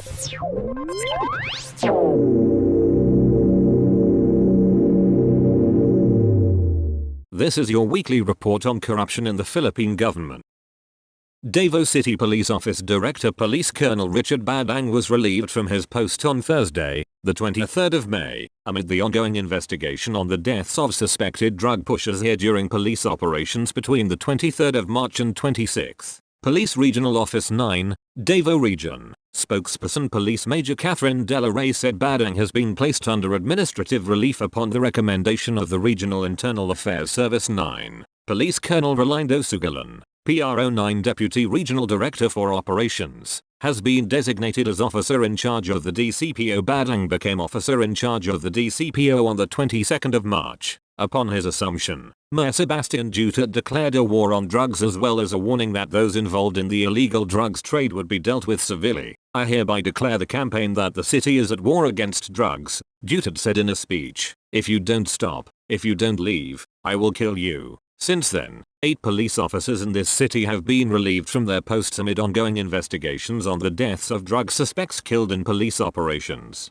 This is your weekly report on corruption in the Philippine government. Davao City Police Office Director Police Colonel Richard Badang was relieved from his post on Thursday, the 23rd of May, amid the ongoing investigation on the deaths of suspected drug pushers here during police operations between the 23rd of March and 26th. Police Regional Office 9, Davao Region, spokesperson Police Major Catherine Dela Rey said Badang has been placed under administrative relief upon the recommendation of the Regional Internal Affairs Service 9. Police Colonel Rolando Sugalan, PRO 9 Deputy Regional Director for Operations, has been designated as officer in charge of the DCPO. Badang became officer in charge of the DCPO on the 22nd of March. Upon his assumption, Mayor Sebastian Duterre declared a war on drugs as well as a warning that those involved in the illegal drugs trade would be dealt with severely. I hereby declare the campaign that the city is at war against drugs, Duterre said in a speech. If you don't stop, if you don't leave, I will kill you. Since then, 8 police officers in this city have been relieved from their posts amid ongoing investigations on the deaths of drug suspects killed in police operations.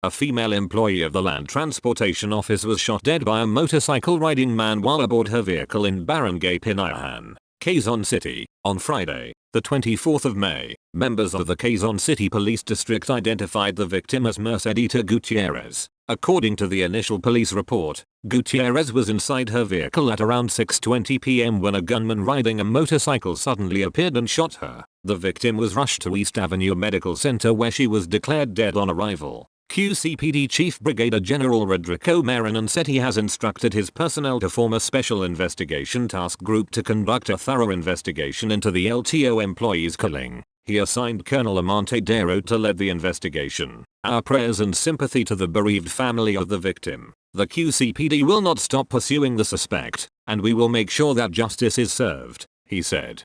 A female employee of the Land Transportation Office was shot dead by a motorcycle-riding man while aboard her vehicle in Barangay Pinayahan, Quezon City, on Friday, the 24th of May. Members of the Quezon City Police District identified the victim as Mercedita Gutierrez. According to the initial police report, Gutierrez was inside her vehicle at around 6:20 p.m. when a gunman riding a motorcycle suddenly appeared and shot her. The victim was rushed to East Avenue Medical Center where she was declared dead on arrival. QCPD Chief Brigadier General Rodrigo Marinan said he has instructed his personnel to form a special investigation task group to conduct a thorough investigation into the LTO employee's killing. He assigned Colonel Amante Dero to lead the investigation. Our prayers and sympathy to the bereaved family of the victim. The QCPD will not stop pursuing the suspect, and we will make sure that justice is served, he said.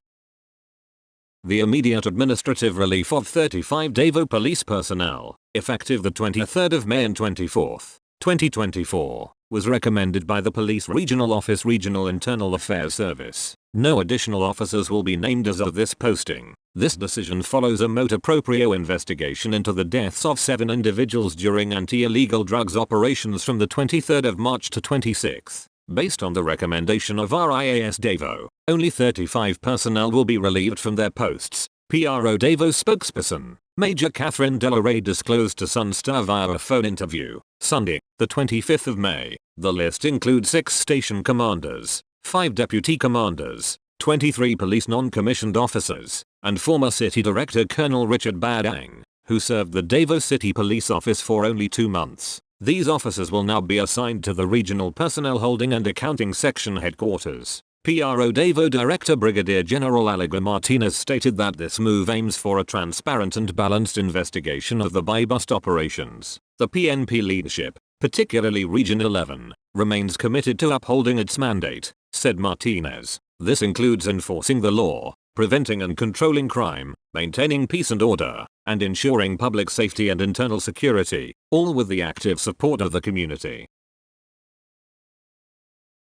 The immediate administrative relief of 35 Davao police personnel, effective the 23rd of May and 24th, 2024, was recommended by the Police Regional Office Regional Internal Affairs Service. No additional officers will be named as of this posting. This decision follows a motu proprio investigation into the deaths of 7 individuals during anti-illegal drugs operations from the 23rd of March to 26th. Based on the recommendation of RIAS Davao, only 35 personnel will be relieved from their posts, PRO Davao spokesperson Major Catherine Dela Rey disclosed to Sunstar via a phone interview, Sunday, the 25th of May. The list includes 6 station commanders, 5 deputy commanders, 23 police non-commissioned officers, and former city director Colonel Richard Badang, who served the Davao City Police Office for only 2 months. These officers will now be assigned to the Regional Personnel Holding and Accounting Section headquarters. PRO Davao Director Brigadier General Aliga Martinez stated that this move aims for a transparent and balanced investigation of the buy-bust operations. The PNP leadership, particularly Region 11, remains committed to upholding its mandate, said Martinez. This includes enforcing the law, preventing and controlling crime, maintaining peace and order, and ensuring public safety and internal security, all with the active support of the community.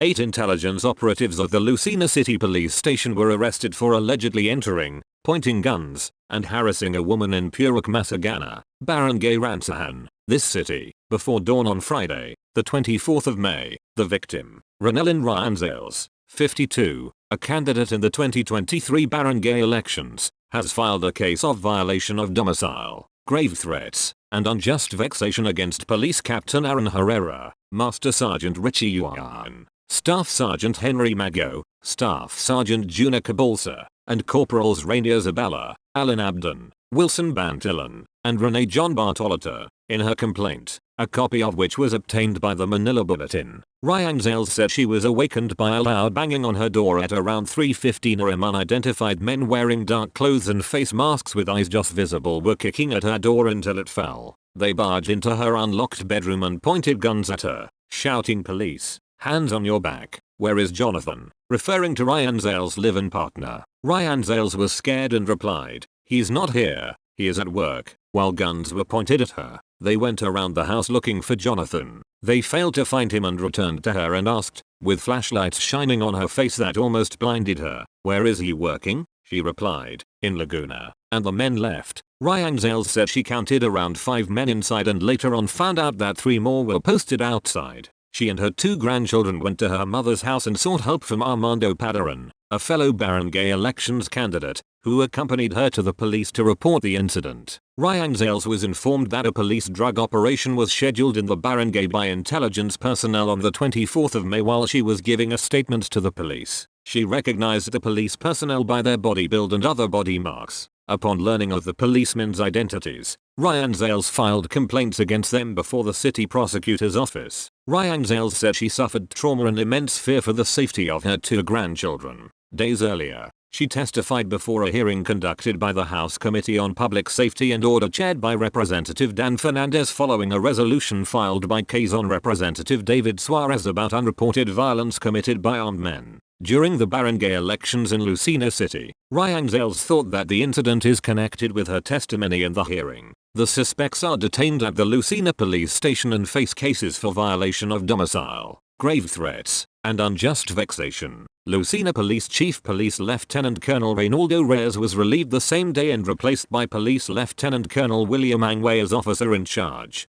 8 intelligence operatives of the Lucena City Police Station were arrested for allegedly entering, pointing guns, and harassing a woman in Purok Masagana, Barangay Ransahan, this city, before dawn on Friday, the 24th of May. The victim, Ranelyn Ryanzales, 52, a candidate in the 2023 barangay elections, has filed a case of violation of domicile, grave threats, and unjust vexation against Police Captain Aaron Herrera, Master Sergeant Richie Yuan, Staff Sergeant Henry Mago, Staff Sergeant Juna Cabalsa, and Corporals Rainier Zabala, Alan Abdon, Wilson Bantilan, and Rene John Bartolota. In her complaint, a copy of which was obtained by the Manila Bulletin, Ryanzales said she was awakened by a loud banging on her door at around 3:15 am. Unidentified men wearing dark clothes and face masks with eyes just visible were kicking at her door until it fell. They barged into her unlocked bedroom and pointed guns at her, shouting, "Police, hands on your back, where is Jonathan?" referring to Ryanzales' live-in partner. Ryanzales was scared and replied, "He's not here, he is at work." While guns were pointed at her, they went around the house looking for Jonathan. They failed to find him and returned to her and asked, with flashlights shining on her face that almost blinded her, "Where is he working?" She replied, "In Laguna," and the men left. Ryan Zales said she counted around 5 men inside and later on found out that 3 more were posted outside. She and her 2 grandchildren went to her mother's house and sought help from Armando Padaran, a fellow barangay elections candidate, who accompanied her to the police to report the incident. Ryan Zales was informed that a police drug operation was scheduled in the barangay by intelligence personnel on the 24th of May while she was giving a statement to the police. She recognized the police personnel by their body build and other body marks. Upon learning of the policemen's identities, Ryan Zales filed complaints against them before the city prosecutor's office. Ryan Zales said she suffered trauma and immense fear for the safety of her 2 grandchildren. Days earlier, she testified before a hearing conducted by the House Committee on Public Safety and Order chaired by Representative Dan Fernandez following a resolution filed by Quezon Representative David Suarez about unreported violence committed by armed men during the barangay elections in Lucena City. Ryan Zales thought that the incident is connected with her testimony in the hearing. The suspects are detained at the Lucena police station and face cases for violation of domicile, grave threats, and unjust vexation. Lucena Police Chief Police Lieutenant Colonel Reynaldo Reyes was relieved the same day and replaced by Police Lieutenant Colonel William Angway as officer in charge.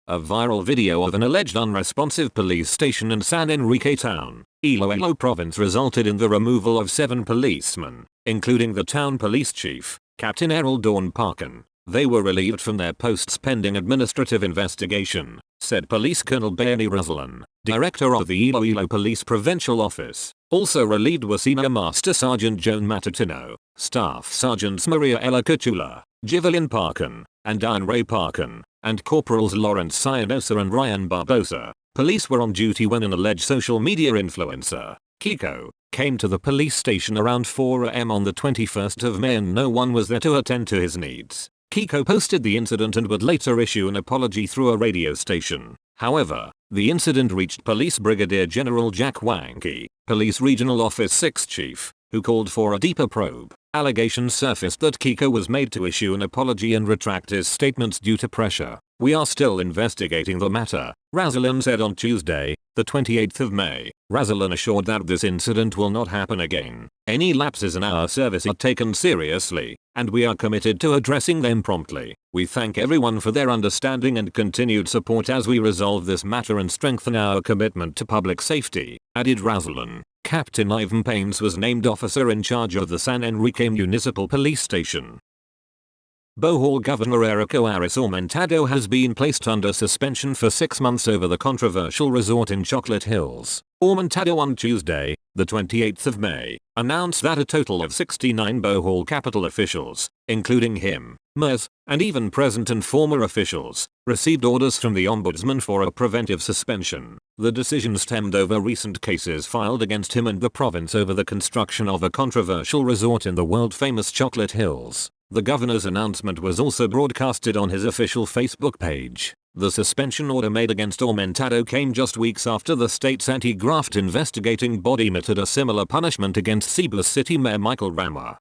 A viral video of an alleged unresponsive police station in San Enrique Town, Iloilo Province resulted in the removal of 7 policemen, including the town police chief, Captain Errol Dawn Parkin. They were relieved from their posts pending administrative investigation, said Police Colonel Bernie Razalan, director of the Iloilo Police Provincial Office. Also relieved were Senior Master Sergeant Joan Matutino, Staff Sergeants Maria Ella Cachula, Jivelin Parkin, and Diane Ray Parkin, and Corporals Lawrence Sayanosa and Ryan Barbosa. Police were on duty when an alleged social media influencer, Kiko, came to the police station around 4 am on the 21st of May and no one was there to attend to his needs. Kiko posted the incident and would later issue an apology through a radio station. However, the incident reached Police Brigadier General Jack Wanky, Police Regional Office 6 Chief, who called for a deeper probe. Allegations surfaced that Kiko was made to issue an apology and retract his statements due to pressure. We are still investigating the matter, Razalan said on Tuesday, the 28th of May. Razalan assured that this incident will not happen again. Any lapses in our service are taken seriously, and we are committed to addressing them promptly. We thank everyone for their understanding and continued support as we resolve this matter and strengthen our commitment to public safety, added Razalan. Captain Ivan Paines was named officer in charge of the San Enrique Municipal Police Station. Bohol Governor Erico Aris Aumentado has been placed under suspension for 6 months over the controversial resort in Chocolate Hills. Aumentado on Tuesday, the 28th of May, announced that a total of 69 Bohol capital officials, including him, mayors, and even present and former officials, received orders from the ombudsman for a preventive suspension. The decision stemmed over recent cases filed against him and the province over the construction of a controversial resort in the world-famous Chocolate Hills. The governor's announcement was also broadcasted on his official Facebook page. The suspension order made against Aumentado came just weeks after the state's anti-graft investigating body meted a similar punishment against Cebu City Mayor Michael Rama.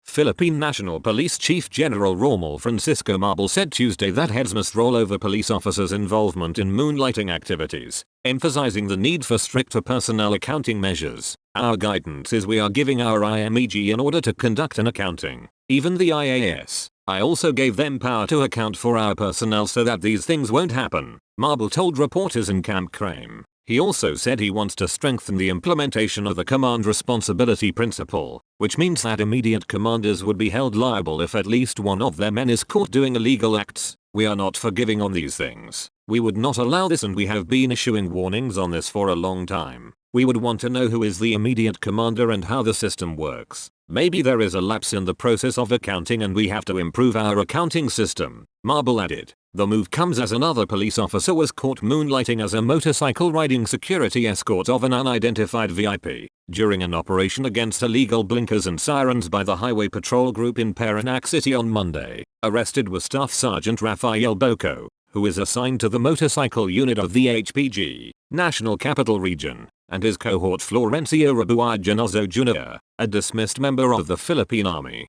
Philippine National Police Chief General Rommel Francisco Marbel said Tuesday that heads must roll over police officers' involvement in moonlighting activities, emphasizing the need for stricter personnel accounting measures. Our guidance is we are giving our IMEG in order to conduct an accounting, even the IAS. I also gave them power to account for our personnel so that these things won't happen, Marbel told reporters in Camp Crame. He also said he wants to strengthen the implementation of the command responsibility principle, which means that immediate commanders would be held liable if at least one of their men is caught doing illegal acts. We are not forgiving on these things. We would not allow this and we have been issuing warnings on this for a long time. We would want to know who is the immediate commander and how the system works. Maybe there is a lapse in the process of accounting and we have to improve our accounting system, Marbel added. The move comes as another police officer was caught moonlighting as a motorcycle riding security escort of an unidentified VIP during an operation against illegal blinkers and sirens by the Highway Patrol Group in Parañaque City on Monday. Arrested was Staff Sergeant Rafael Boco, who is assigned to the motorcycle unit of the HPG, National Capital Region, and his cohort Florencio Rabuay Janozo Jr., a dismissed member of the Philippine Army.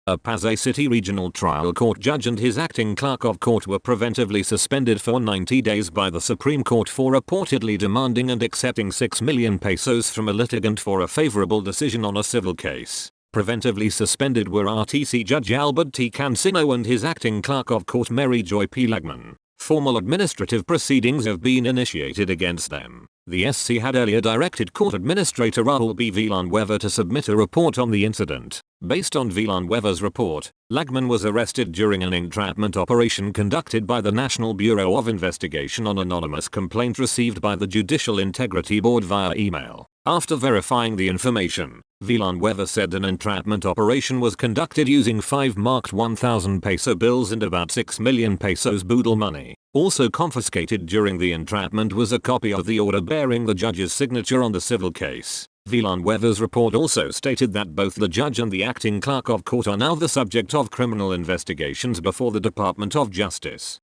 A Pasay City Regional Trial Court judge and his acting clerk of court were preventively suspended for 90 days by the Supreme Court for reportedly demanding and accepting 6 million pesos from a litigant for a favorable decision on a civil case. Preventively suspended were RTC Judge Albert T. Cancino and his acting clerk of court Mary Joy P. Lagman. Formal administrative proceedings have been initiated against them. The SC had earlier directed Court Administrator Rahul B. Villanueva to submit a report on the incident. Based on Villanueva's report, Lagman was arrested during an entrapment operation conducted by the National Bureau of Investigation on anonymous complaint received by the Judicial Integrity Board via email. After verifying the information, Villanueva said an entrapment operation was conducted using 5 marked 1,000 peso bills and about 6 million pesos boodle money. Also confiscated during the entrapment was a copy of the order bearing the judge's signature on the civil case. Villanueva's report also stated that both the judge and the acting clerk of court are now the subject of criminal investigations before the Department of Justice.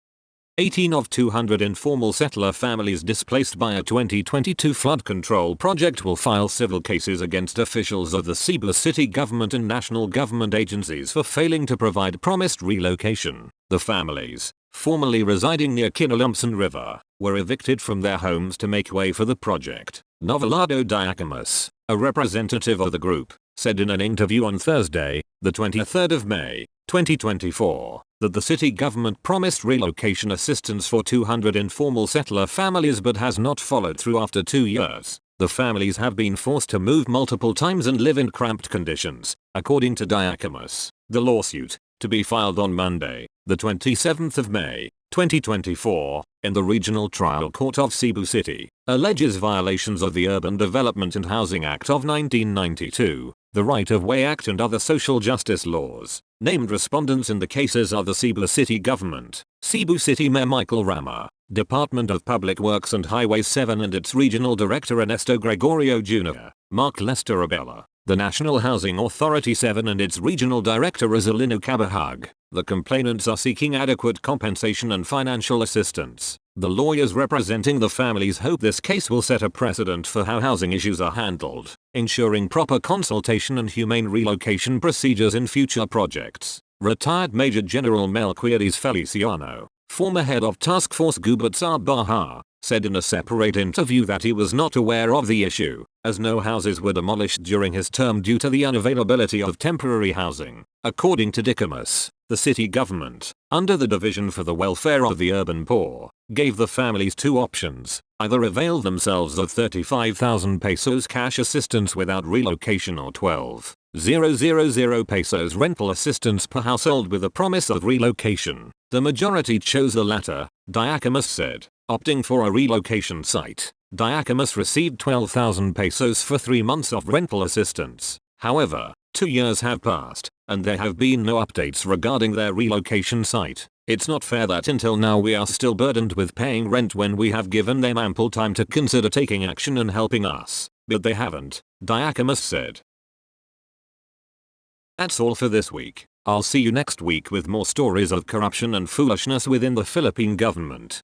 18 of 200 informal settler families displaced by a 2022 flood control project will file civil cases against officials of the Cebu city government and national government agencies for failing to provide promised relocation. The families, formerly residing near Kinalumpsan River, were evicted from their homes to make way for the project. Novelado Diacamus, a representative of the group, said in an interview on Thursday, the 23rd of May, 2024, that the city government promised relocation assistance for 200 informal settler families but has not followed through after 2 years. The families have been forced to move multiple times and live in cramped conditions, according to Diacamus. The lawsuit, to be filed on Monday, the 27th of May, 2024, in the Regional Trial Court of Cebu City, alleges violations of the Urban Development and Housing Act of 1992, the Right-of-Way Act and other social justice laws. Named respondents in the cases are the Cebu City Government, Cebu City Mayor Michael Rama, Department of Public Works and Highways 7 and its Regional Director Ernesto Gregorio Jr., Mark Lester Abella, the National Housing Authority 7 and its Regional Director Rosalino Cabahag. The complainants are seeking adequate compensation and financial assistance. The lawyers representing the families hope this case will set a precedent for how housing issues are handled, ensuring proper consultation and humane relocation procedures in future projects. Retired Major General Melquiades Feliciano, former head of Task Force Gubat sa Baha, said in a separate interview that he was not aware of the issue, as no houses were demolished during his term due to the unavailability of temporary housing. According to Dicamus, the city government, under the Division for the Welfare of the Urban Poor, gave the families 2 options: either avail themselves of 35,000 pesos cash assistance without relocation or 12,000 pesos rental assistance per household with a promise of relocation. The majority chose the latter, Diacamus said. Opting for a relocation site, Diacamus received 12,000 pesos for 3 months of rental assistance. However, 2 years have passed, and there have been no updates regarding their relocation site. It's not fair that until now we are still burdened with paying rent when we have given them ample time to consider taking action and helping us, but they haven't, Diacamus said. That's all for this week. I'll see you next week with more stories of corruption and foolishness within the Philippine government.